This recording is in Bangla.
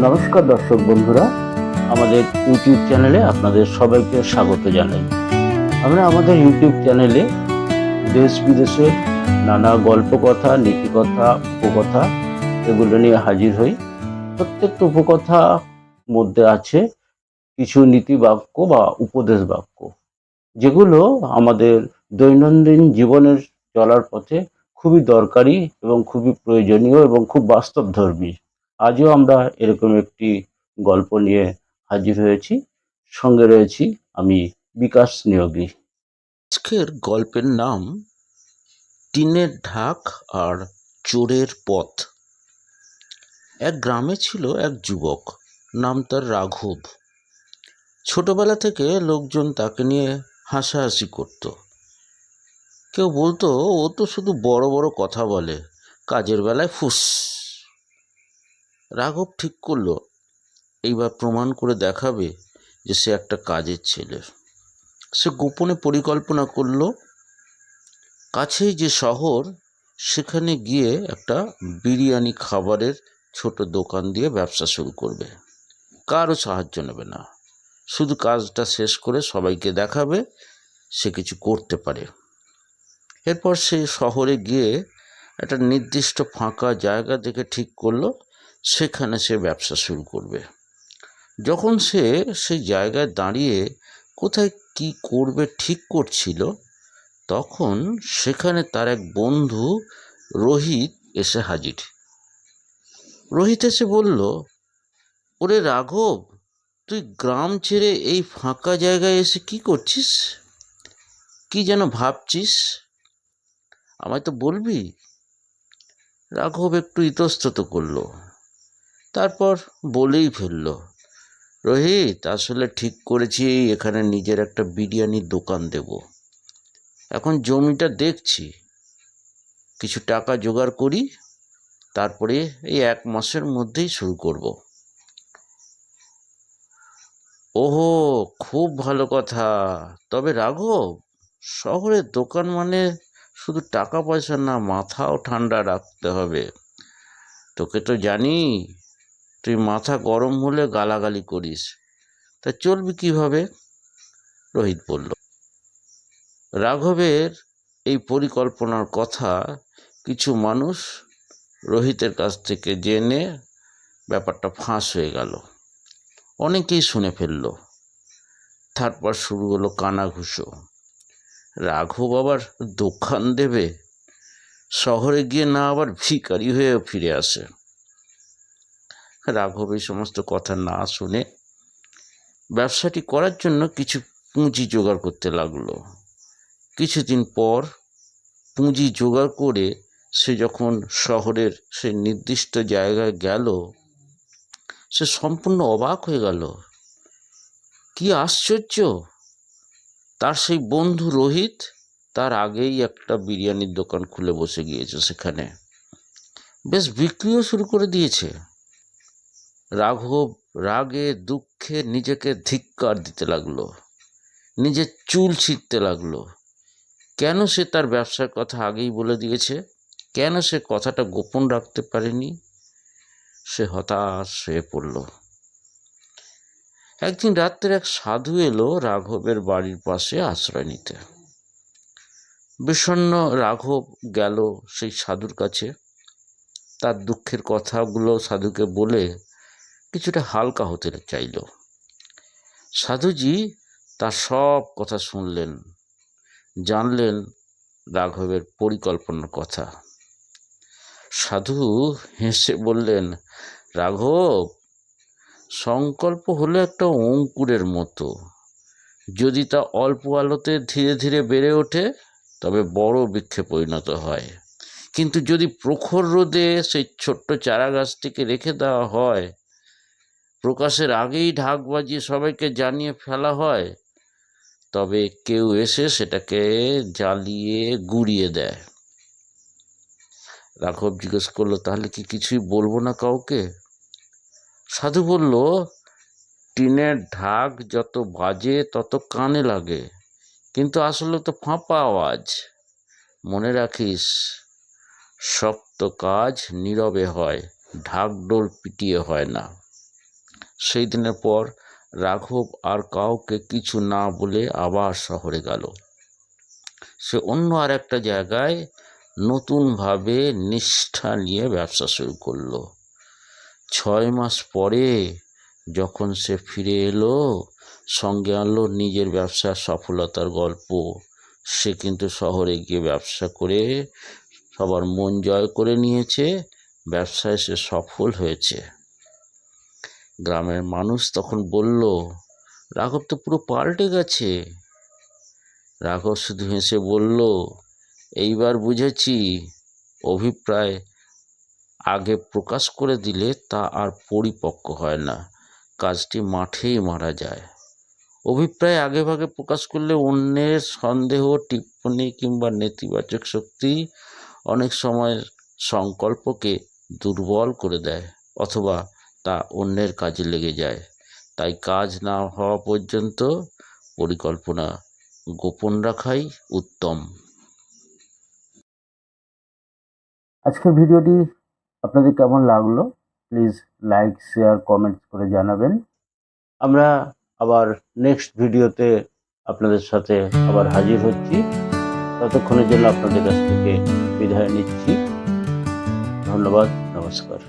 নমস্কার দর্শক বন্ধুরা, আমাদের ইউটিউব চ্যানেলে আপনাদের সবাইকে স্বাগত জানাই। আমরা আমাদের ইউটিউব চ্যানেলে দেশ বিদেশের নানা গল্প কথা, নীতিকথা, উপকথা এগুলো নিয়ে হাজির হই। প্রত্যেকটা উপকথা মধ্যে আছে কিছু নীতি বাক্য বা উপদেশ বাক্য, যেগুলো আমাদের দৈনন্দিন জীবনের চলার পথে খুবই দরকারি এবং খুবই প্রয়োজনীয় এবং খুব বাস্তবধর্মী। আজও আমরা এরকম একটি গল্প নিয়ে হাজির হয়েছি। সঙ্গে রয়েছি আমি, বিকাশ নিয়োগী। আজকের গল্পের নাম টিনের ঢাক আর চোরের পথ। এক গ্রামে ছিল এক যুবক, নাম তার রাঘব। ছোটবেলা থেকে লোকজন তাকে নিয়ে হাসাহাসি করত। কেউ বলতো ও তো শুধু বড় বড় কথা বলে, কাজের বেলায় ফুস। রাঘব ঠিক করলো এইবার প্রমাণ করে দেখাবে যে সে একটা কাজের ছেলে। সে গোপনে পরিকল্পনা করলো, কাছেই যে শহর সেখানে গিয়ে একটা বিরিয়ানি খাবারের ছোট দোকান দিয়ে ব্যবসা শুরু করবে। কারো সাহায্য নেবে না, শুধু কাজটা শেষ করে সবাইকে দেখাবে সে কিছু করতে পারে। এরপর সে শহরে গিয়ে একটা নির্দিষ্ট ফাঁকা জায়গা দেখে ঠিক করলো সেখানে সে ব্যবসা শুরু করবে। যখন সে সেই জায়গায় দাঁড়িয়ে কোথায় কি করবে ঠিক করছিল, তখন সেখানে তার এক বন্ধু রোহিত এসে হাজির। রোহিত এসে বলল, ওরে রাঘব, তুই গ্রাম ছেড়ে এই ফাঁকা জায়গায় এসে কি করছিস? কি যেন ভাবছিস? আমায় তো বলবি। রাঘব একটু ইতস্তত করলো, তারপর বলেই ফেলল, রোহিত, আসলে ঠিক করেছি এখানে নিজের একটা বিরিয়ানির দোকান দেব। এখন জমিটা দেখছি, কিছু টাকা জোগাড় করি, তারপরে এই 1 মাসের মধ্যেই শুরু করব। ওহো, খুব ভালো কথা। তবে রাঘব, শহরের দোকান মানে শুধু টাকা পয়সা না, মাথাও ঠান্ডা রাখতে হবে। তোকে তো জানি, তুই মাথা গরম হলে গালাগালি করিস। তা চলবি কিভাবে? রোহিত বলল। রাঘবের এই পরিকল্পনার কথা কিছু মানুষ রোহিতের কাছ থেকে জেনে ব্যাপারটা ফাঁস হয়ে গেল। অনেকেই শুনে ফেলল। তারপর শুরু হলো কানাঘুষো। রাঘব আবার দোকান দেবে, শহরে গিয়ে না আবার ভিখারি হয়ে ফিরে আসে। রাঘব এই সমস্ত কথা না শুনে ব্যবসাটি করার জন্য কিছু পুঁজি জোগাড় করতে লাগলো। কিছুদিন পর পুঁজি জোগাড় করে সে যখন শহরের সে নির্দিষ্ট জায়গায় গেল, সে সম্পূর্ণ অবাক হয়ে গেল। কি আশ্চর্য! তার সেই বন্ধু রোহিত তার আগেই একটা বিরিয়ানির দোকান খুলে বসে গিয়েছে সেখানে, বেশ বিক্রিও শুরু করে দিয়েছে। রাঘব রাগে দুঃখে নিজেকে ধিক্কার দিতে লাগলো, নিজের চুল ছিঁড়তে লাগলো। কেন সে তার ব্যবসার কথা আগেই বলে দিয়েছে? কেন সে কথাটা গোপন রাখতে পারেনি? সে হতাশ হয়ে পড়ল। একদিন রাত্রে এক সাধু এলো রাঘবের বাড়ির পাশে আশ্রয় নিতে। বিষণ্ণ রাঘব গেল সেই সাধুর কাছে। তার দুঃখের কথাগুলো সাধুকে বলে কিছুটা হালকা হতে চাইল। সাধুজি তার সব কথা শুনলেন, জানলেন রাঘবের পরিকল্পনার কথা। সাধু হেসে বললেন, রাঘব, সংকল্প হলো একটা অঙ্কুরের মতো। যদি তা অল্প আলোতে ধীরে ধীরে বেড়ে ওঠে তবে বড় বৃক্ষে পরিণত হয়। কিন্তু যদি প্রখর রোদে সেই ছোট্ট চারা গাছটিকে রেখে দেওয়া হয়, প্রকাশের আগেই ঢাক বাজিয়ে সবাইকে জানিয়ে ফেলা হয়, তবে কেউ এসে সেটাকে জ্বালিয়ে গুঁড়িয়ে দেয়। রাঘব জিজ্ঞেস করলো, তাহলে কি কিছুই বলবো না কাউকে? সাধু বলল, টিনের ঢাক যত বাজে তত কানে লাগে, কিন্তু আসলে তো ফাঁপা আওয়াজ। মনে রাখিস, শক্ত কাজ নীরবে হয়, ঢাকঢোল পিটিয়ে হয় না। সেই দিনের পর রাঘব আর কাউকে কিছু না বলে আবার শহরে গেল। সে অন্য আর একটা জায়গায় নতুনভাবে নিষ্ঠা নিয়ে ব্যবসা শুরু করলো। 6 মাস পরে যখন সে ফিরে এলো, সঙ্গে আনলো নিজের ব্যবসার সফলতার গল্প। সে কিন্তু শহরে গিয়ে ব্যবসা করে সবার মন জয় করে নিয়েছে, ব্যবসায় সে সফল হয়েছে। গ্রামের মানুষ তখন বলল, রাঘব তো পুরো পাল্টে গেছে। রাঘব শুধু হেসে বলল, এইবার বুঝেছি, অভিপ্রায় আগে প্রকাশ করে দিলে তা আর পরিপক্ক হয় না, কাজটি মাঠেই মারা যায়। অভিপ্রায় আগেভাগে প্রকাশ করলে অন্যের সন্দেহ, টিপ্পনী কিংবা নেতিবাচক শক্তি অনেক সময় সংকল্পকে দুর্বল করে দেয় অথবা তা অন্যের কাজে লেগে যায়। তাই কাজ না হওয়া পর্যন্ত পরিকল্পনা গোপন রাখাই উত্তম। আজকের ভিডিওটি আপনাদের কেমন লাগলো প্লিজ লাইক, শেয়ার, কমেন্টস করে জানাবেন। আমরা আবার নেক্সট ভিডিওতে আপনাদের সাথে আবার হাজির হচ্ছি। ততক্ষণের জন্য আপনাদের কাছ থেকে বিদায় নিচ্ছি। ধন্যবাদ, নমস্কার।